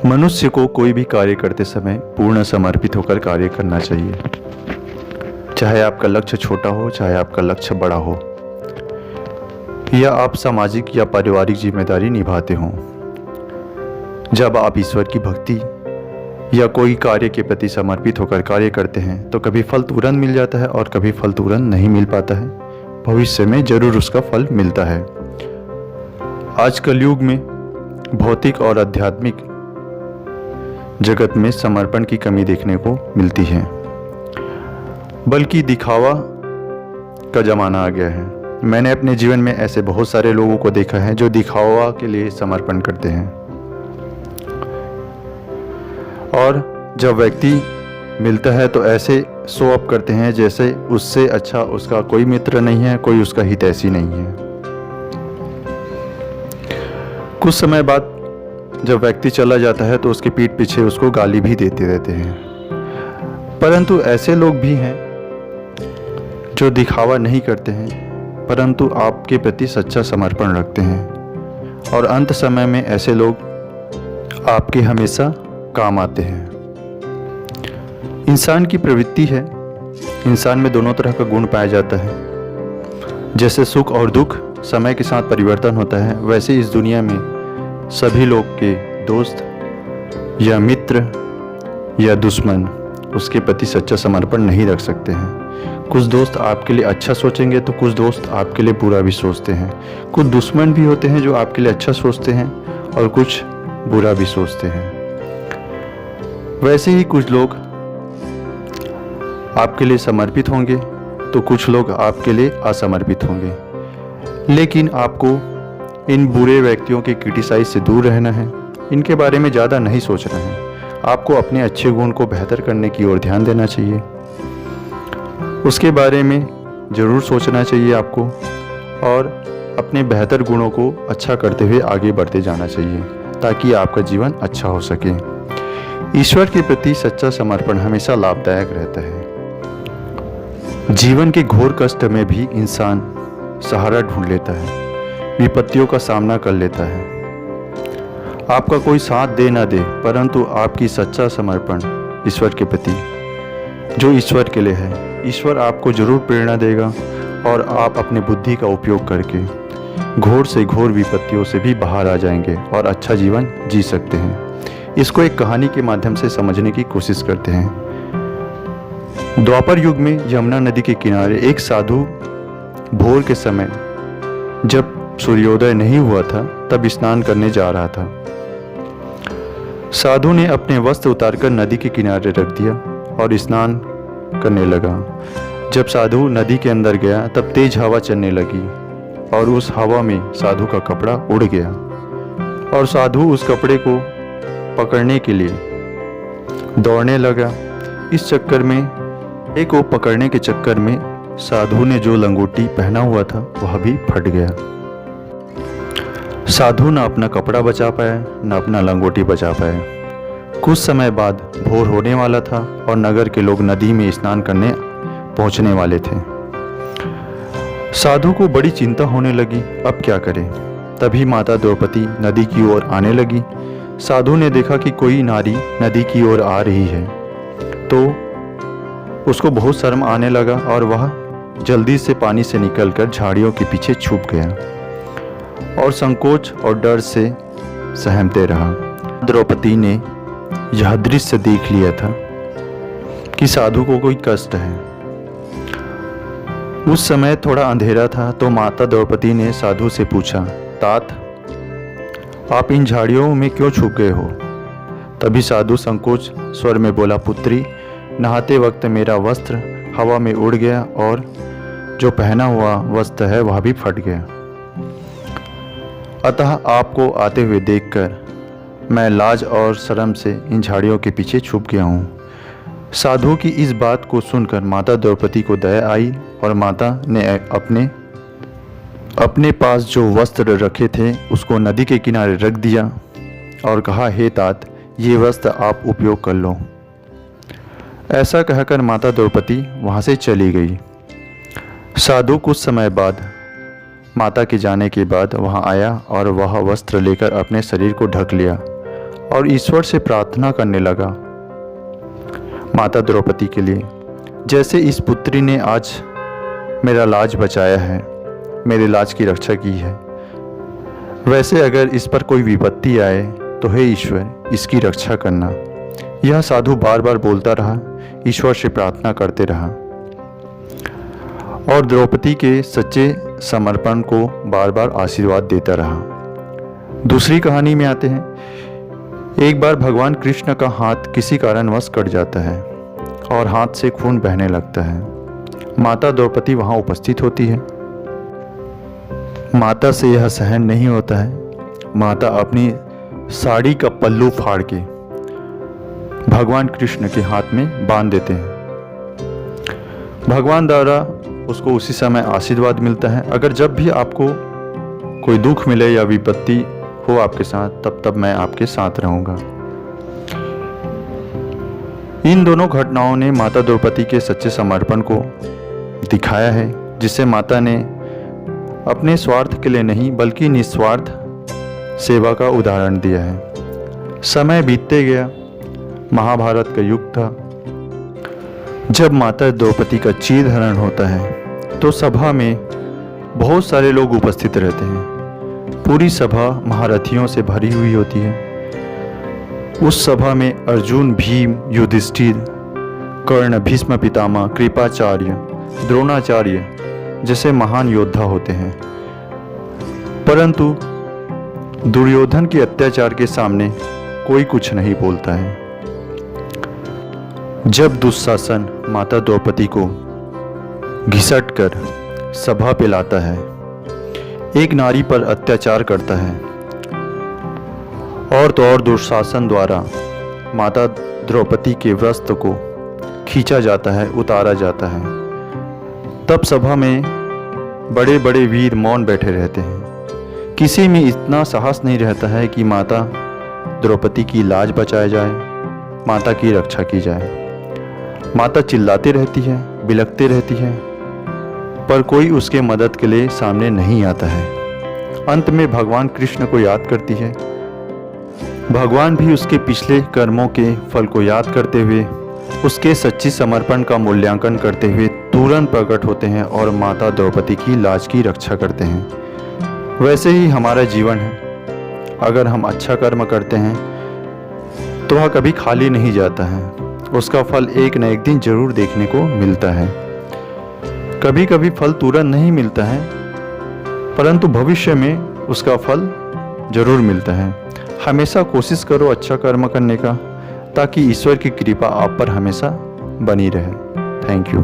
मनुष्य को कोई भी कार्य करते समय पूर्ण समर्पित होकर कार्य करना चाहिए। चाहे आपका लक्ष्य छोटा हो, चाहे आपका लक्ष्य बड़ा हो, या आप सामाजिक या पारिवारिक जिम्मेदारी निभाते हों। जब आप ईश्वर की भक्ति या कोई कार्य के प्रति समर्पित होकर कार्य करते हैं तो कभी फल तुरंत मिल जाता है और कभी फल तुरंत नहीं मिल पाता है। भविष्य में जरूर उसका फल मिलता है। आज कलयुग में भौतिक और आध्यात्मिक जगत में समर्पण की कमी देखने को मिलती है, बल्कि दिखावा का ज़माना आ गया है। मैंने अपने जीवन में ऐसे बहुत सारे लोगों को देखा है जो दिखावा के लिए समर्पण करते हैं, और जब व्यक्ति मिलता है तो ऐसे शो अप करते हैं जैसे उससे अच्छा उसका कोई मित्र नहीं है, कोई उसका हितैषी नहीं है। कुछ समय बाद जब व्यक्ति चला जाता है तो उसके पीठ पीछे उसको गाली भी देते रहते हैं। परंतु ऐसे लोग भी हैं जो दिखावा नहीं करते हैं परंतु आपके प्रति सच्चा समर्पण रखते हैं, और अंत समय में ऐसे लोग आपके हमेशा काम आते हैं। इंसान की प्रवृत्ति है, इंसान में दोनों तरह का गुण पाया जाता है। जैसे सुख और दुख समय के साथ परिवर्तन होता है, वैसे इस दुनिया में सभी लोग के दोस्त या मित्र या दुश्मन उसके प्रति सच्चा समर्पण नहीं रख सकते हैं। कुछ दोस्त आपके लिए अच्छा सोचेंगे तो कुछ दोस्त आपके लिए बुरा भी सोचते हैं। कुछ दुश्मन भी होते हैं जो आपके लिए अच्छा सोचते हैं और कुछ बुरा भी सोचते हैं। वैसे ही कुछ लोग आपके लिए समर्पित होंगे तो कुछ लोग आपके लिए असमर्पित होंगे। लेकिन आपको इन बुरे व्यक्तियों के क्रिटिसाइज से दूर रहना है, इनके बारे में ज़्यादा नहीं सोचना है। आपको अपने अच्छे गुण को बेहतर करने की ओर ध्यान देना चाहिए, उसके बारे में ज़रूर सोचना चाहिए आपको, और अपने बेहतर गुणों को अच्छा करते हुए आगे बढ़ते जाना चाहिए ताकि आपका जीवन अच्छा हो सके। ईश्वर के प्रति सच्चा समर्पण हमेशा लाभदायक रहता है। जीवन के घोर कष्ट में भी इंसान सहारा ढूंढ लेता है, विपत्तियों का सामना कर लेता है। आपका कोई साथ दे ना दे, परंतु आपकी सच्चा समर्पण ईश्वर के प्रति, जो ईश्वर के लिए है, ईश्वर आपको जरूर प्रेरणा देगा और आप अपने बुद्धि का उपयोग करके घोर से घोर विपत्तियों से भी बाहर आ जाएंगे और अच्छा जीवन जी सकते हैं। इसको एक कहानी के माध्यम से समझने की कोशिश करते हैं। द्वापर युग में यमुना नदी के किनारे एक साधु भोर के समय जब सूर्योदय नहीं हुआ था तब स्नान करने जा रहा था। साधु ने अपने वस्त्र उतारकर नदी के किनारे रख दिया और स्नान करने लगा। जब साधु नदी के अंदर गया तब तेज हवा चलने लगी और उस हवा में साधु का कपड़ा उड़ गया, और साधु उस कपड़े को पकड़ने के लिए दौड़ने लगा। इस चक्कर में को पकड़ने के चक्कर में साधु ने जो लंगोटी पहना हुआ था वह भी फट गया। साधु न अपना कपड़ा बचा पाया न अपना लंगोटी बचा पाया। कुछ समय बाद भोर होने वाला था और नगर के लोग नदी में स्नान करने पहुंचने वाले थे। साधु को बड़ी चिंता होने लगी, अब क्या करें। तभी माता द्रौपदी नदी की ओर आने लगी। साधु ने देखा कि कोई नारी नदी की ओर आ रही है तो उसको बहुत शर्म आने लगा और वह जल्दी से पानी से निकलकर झाड़ियों के पीछे छुप गया और संकोच और डर से सहमते रहा। द्रौपदी ने यह दृश्य देख लिया था कि साधु को कोई कष्ट है। उस समय थोड़ा अंधेरा था तो माता द्रौपदी ने साधु से पूछा, तात, आप इन झाड़ियों में क्यों छुप गए हो? तभी साधु संकोच स्वर में बोला, पुत्री, नहाते वक्त मेरा वस्त्र हवा में उड़ गया और जो पहना हुआ वस्त्र है वह भी फट गया, अतः आपको आते हुए देखकर मैं लाज और शर्म से इन झाड़ियों के पीछे छुप गया हूँ। साधु की इस बात को सुनकर माता द्रौपदी को दया आई और माता ने अपने पास जो वस्त्र रखे थे उसको नदी के किनारे रख दिया और कहा, हे तात, ये वस्त्र आप उपयोग कर लो। ऐसा कहकर माता द्रौपदी वहाँ से चली गई। साधु कुछ समय बाद माता के जाने के बाद वहाँ आया और वह वस्त्र लेकर अपने शरीर को ढक लिया और ईश्वर से प्रार्थना करने लगा माता द्रौपदी के लिए, जैसे इस पुत्री ने आज मेरा लाज बचाया है, मेरे लाज की रक्षा की है, वैसे अगर इस पर कोई विपत्ति आए तो हे ईश्वर इसकी रक्षा करना। यह साधु बार बार बोलता रहा, ईश्वर से प्रार्थना करते रहा और द्रौपदी के सच्चे समर्पण को बार बार आशीर्वाद देता रहा। दूसरी कहानी में आते हैं। एक बार भगवान कृष्ण का हाथ किसी कारणवश कट जाता है और हाथ से खून बहने लगता है। माता द्रौपदी वहाँ उपस्थित होती है। माता से यह सहन नहीं होता है। माता अपनी साड़ी का पल्लू फाड़ के भगवान कृष्ण के हाथ में बांध देते हैं। भगवान द्वारा उसको उसी समय आशीर्वाद मिलता है, अगर जब भी आपको कोई दुख मिले या विपत्ति हो आपके साथ, तब तब मैं आपके साथ रहूँगा। इन दोनों घटनाओं ने माता द्रौपदी के सच्चे समर्पण को दिखाया है, जिससे माता ने अपने स्वार्थ के लिए नहीं बल्कि निस्वार्थ सेवा का उदाहरण दिया है। समय बीतते गया, महाभारत का युग था। जब माता द्रौपदी का चीरहरण होता है तो सभा में बहुत सारे लोग उपस्थित रहते हैं। पूरी सभा महारथियों से भरी हुई होती है। उस सभा में अर्जुन, भीम, युधिष्ठिर, कर्ण, भीष्म पितामह, कृपाचार्य, द्रोणाचार्य जैसे महान योद्धा होते हैं। परंतु दुर्योधन के अत्याचार के सामने कोई कुछ नहीं बोलता है। जब दुशासन माता द्रौपदी को घिसट कर सभा पे लाता है, एक नारी पर अत्याचार करता है और तो और दुशासन द्वारा माता द्रौपदी के वस्त्र को खींचा जाता है, उतारा जाता है, तब सभा में बड़े बड़े वीर मौन बैठे रहते हैं। किसी में इतना साहस नहीं रहता है कि माता द्रौपदी की लाज बचाया जाए, माता की रक्षा की जाए। माता चिल्लाती रहती है, बिलखती रहती है, पर कोई उसके मदद के लिए सामने नहीं आता है। अंत में भगवान कृष्ण को याद करती है। भगवान भी उसके पिछले कर्मों के फल को याद करते हुए, उसके सच्ची समर्पण का मूल्यांकन करते हुए तुरंत प्रकट होते हैं और माता द्रौपदी की लाज की रक्षा करते हैं। वैसे ही हमारा जीवन है। अगर हम अच्छा कर्म करते हैं तो वह कभी खाली नहीं जाता है, उसका फल एक न एक दिन जरूर देखने को मिलता है। कभी कभी फल तुरंत नहीं मिलता है, परंतु भविष्य में उसका फल जरूर मिलता है। हमेशा कोशिश करो अच्छा कर्म करने का, ताकि ईश्वर की कृपा आप पर हमेशा बनी रहे। Thank you.